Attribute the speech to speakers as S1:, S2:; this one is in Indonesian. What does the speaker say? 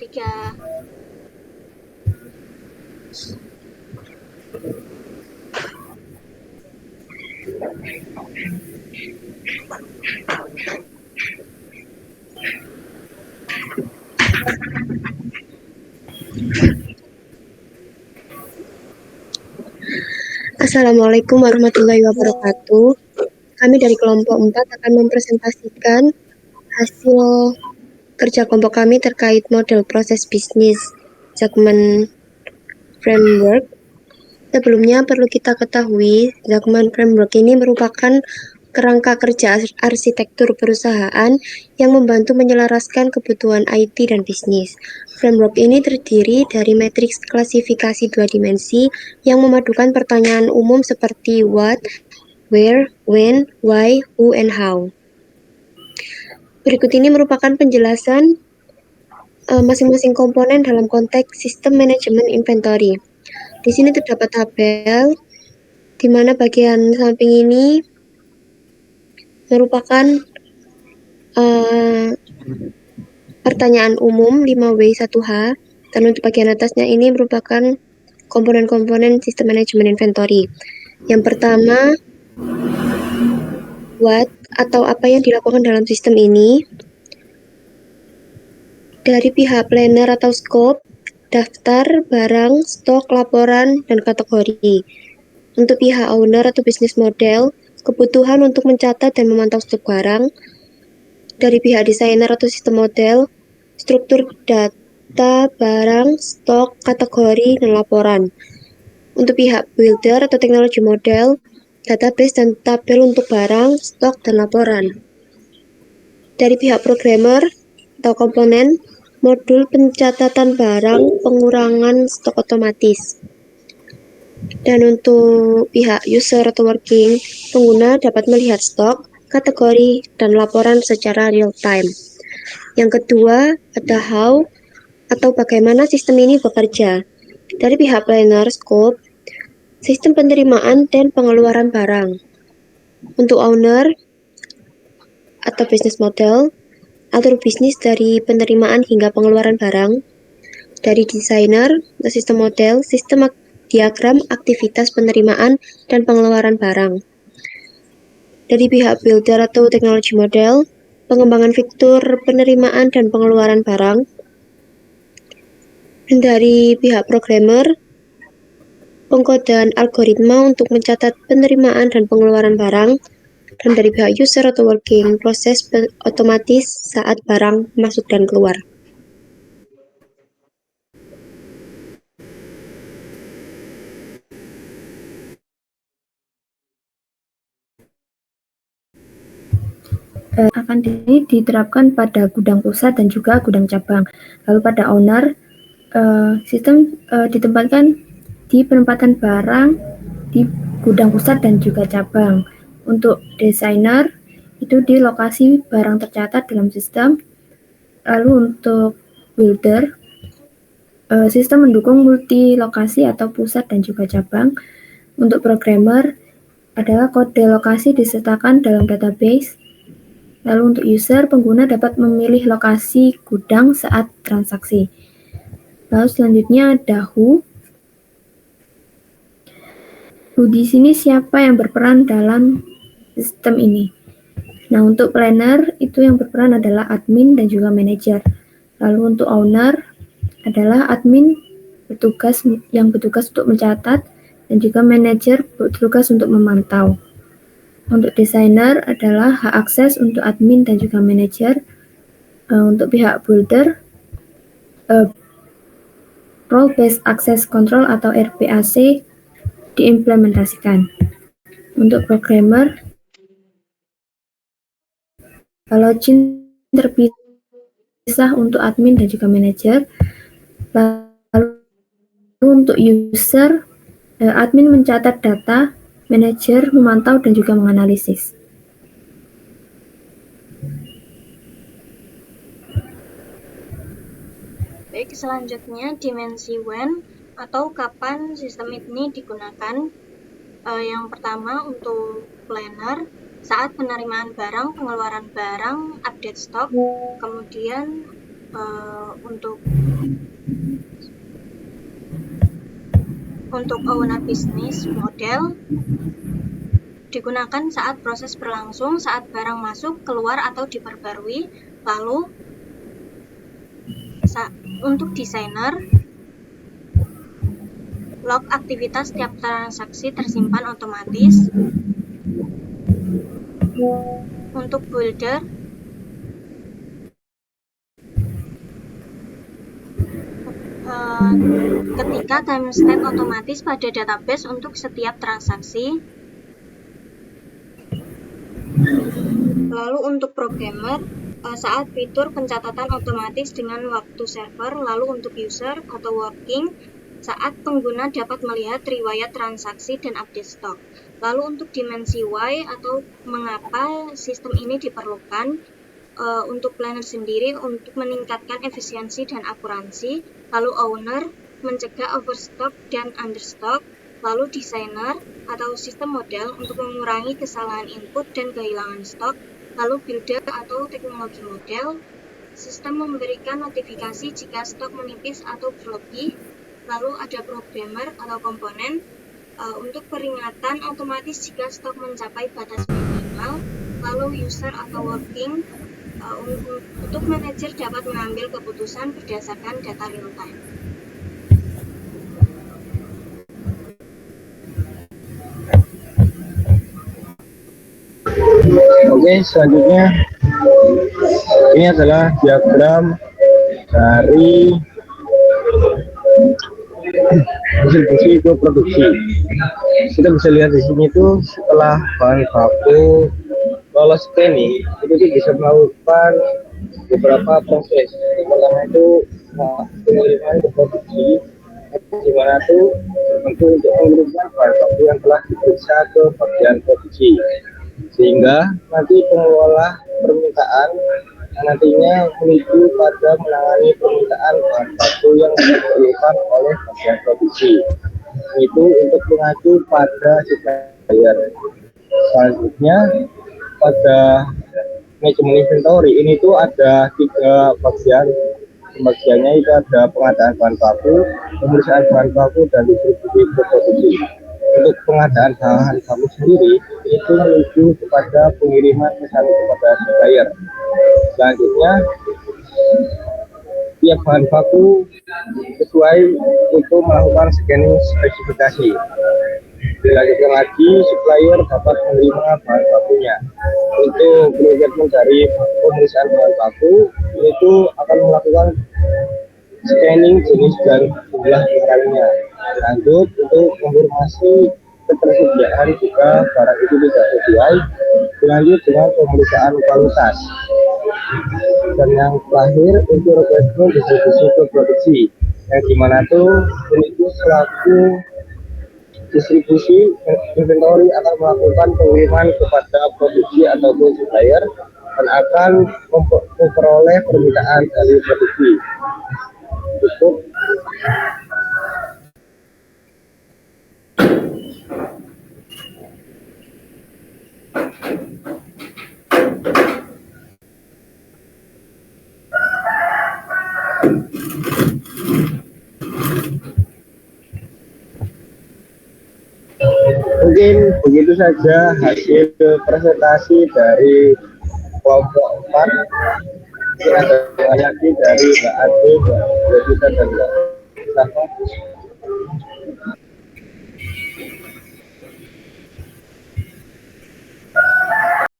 S1: 3.
S2: Assalamualaikum warahmatullahi wabarakatuh. Kami dari kelompok 4 akan mempresentasikan hasil kerja kelompok kami terkait model proses bisnis Zachman Framework. Sebelumnya perlu kita ketahui, Zachman Framework ini merupakan kerangka kerja arsitektur perusahaan yang membantu menyelaraskan kebutuhan IT dan bisnis. Framework ini terdiri dari matriks klasifikasi 2 dimensi yang memadukan pertanyaan umum seperti what, where, when, why, who, and how. Berikut ini merupakan penjelasan masing-masing komponen dalam konteks sistem manajemen inventory. Di sini terdapat tabel, di mana bagian samping ini merupakan pertanyaan umum 5W1H, dan untuk bagian atasnya ini merupakan komponen-komponen sistem manajemen inventory. Yang pertama, what atau apa yang dilakukan dalam sistem ini. Dari pihak planner atau scope, daftar, barang, stok, laporan, dan kategori. Untuk pihak owner atau bisnis model, kebutuhan untuk mencatat dan memantau stok barang. Dari pihak desainer atau sistem model, struktur data, barang, stok, kategori, dan laporan. Untuk pihak builder atau teknologi model, database dan tabel untuk barang, stok, dan laporan. Dari pihak programmer atau komponen, modul pencatatan barang, pengurangan stok otomatis. Dan untuk pihak user atau working, pengguna dapat melihat stok, kategori, dan laporan secara real time. Yang kedua, ada how atau bagaimana sistem ini bekerja. Dari pihak planner, scope, sistem penerimaan dan pengeluaran barang. Untuk owner atau business model, atur bisnis dari penerimaan hingga pengeluaran barang. Dari desainer atau sistem model, sistem diagram aktivitas penerimaan dan pengeluaran barang. Dari pihak builder atau teknologi model, pengembangan fitur penerimaan dan pengeluaran barang. Dan dari pihak programmer, pengkodaan algoritma untuk mencatat penerimaan dan pengeluaran barang. Dan dari pihak user atau working, proses otomatis saat barang masuk dan keluar.
S3: Akan diterapkan pada gudang pusat dan juga gudang cabang. Lalu pada owner, sistem ditempatkan di penempatan barang di gudang pusat dan juga cabang. Untuk desainer, itu di lokasi barang tercatat dalam sistem. Lalu untuk builder, sistem mendukung multi lokasi atau pusat dan juga cabang. Untuk programmer, adalah kode lokasi disertakan dalam database. Lalu untuk user, pengguna dapat memilih lokasi gudang saat transaksi. Lalu selanjutnya ada who. Who di sini siapa yang berperan dalam sistem ini. Nah, untuk planner itu yang berperan adalah admin dan juga manajer. Lalu untuk owner adalah admin yang bertugas untuk mencatat dan juga manajer bertugas untuk memantau. Untuk desainer adalah hak akses untuk admin dan juga manajer. Untuk pihak builder, role based access control atau RBAC diimplementasikan. Untuk programmer, login terpisah untuk admin dan juga manajer. Lalu untuk user, admin mencatat data, manajer memantau dan juga menganalisis.
S1: Baik, selanjutnya dimensi when atau kapan sistem ini digunakan. Yang pertama untuk planner, saat penerimaan barang, pengeluaran barang, update stok. Kemudian untuk Untuk owner business model digunakan saat proses berlangsung, saat barang masuk, keluar, atau diperbarui. Lalu untuk desainer, log aktivitas tiap transaksi tersimpan otomatis. Untuk builder, ketika timestamp otomatis pada database untuk setiap transaksi. Lalu untuk programmer, saat fitur pencatatan otomatis dengan waktu server. Lalu untuk user atau working, saat pengguna dapat melihat riwayat transaksi dan update stok. Lalu untuk dimensi why atau mengapa sistem ini diperlukan, untuk planner sendiri untuk meningkatkan efisiensi dan akuransi. Lalu owner mencegah overstock dan understock. Lalu desainer atau sistem model untuk mengurangi kesalahan input dan kehilangan stok. Lalu builder atau teknologi model, sistem memberikan notifikasi jika stok menipis atau berlebih. Lalu ada programmer atau komponen, untuk peringatan otomatis jika stok mencapai batas minimal. Lalu user atau working, untuk manajer dapat mengambil keputusan berdasarkan data real time.
S4: Oke, selanjutnya ini adalah diagram dari distribusi ke produksi. Kita bisa lihat di sini tuh setelah bahan baku lolos scanning, itu bisa melakukan beberapa proses. Yang pertama itu pengiriman ke produksi, di mana tuh untuk mengirimkan bahan baku yang telah diperiksa ke bagian produksi, sehingga nanti pengelola permintaan nantinya menuju pada menangani permintaan bahan baku yang diperlukan oleh bagian produksi, itu untuk mengacu pada supplier. Selanjutnya pada manajemen inventory ini tuh ada 3 bagian. Pembagiannya itu ada pengadaan bahan baku, pemeriksaan bahan baku, dan distribusi ke produksi. Untuk pengadaan bahan baku sendiri itu menuju kepada pengiriman pesan kepada supplier. Selanjutnya tiap bahan baku sesuai untuk melakukan scanning spesifikasi. Dilanjutkan lagi, supplier dapat menerima bahan bakunya. Untuk manajemen dari pemeriksaan bahan baku itu akan melakukan scanning jenis dan jumlah barangnya. Lanjut untuk konfirmasi ketersediaan jika barang itu tidak sesuai. Dilanjut dengan pemeriksaan kualitas. Dan yang terakhir untuk requesting distribusi ke produksi, yang dimana tuh itu selaku distribusi inventory akan melakukan pengiriman kepada produksi ataupun supplier dan akan memperoleh permintaan dari produksi. Cukup. Mungkin begitu saja hasil presentasi dari kelompok 4. Ini ada lagi dari Mbak Ade, Mbak Yudita, dan Mbak Mustafa.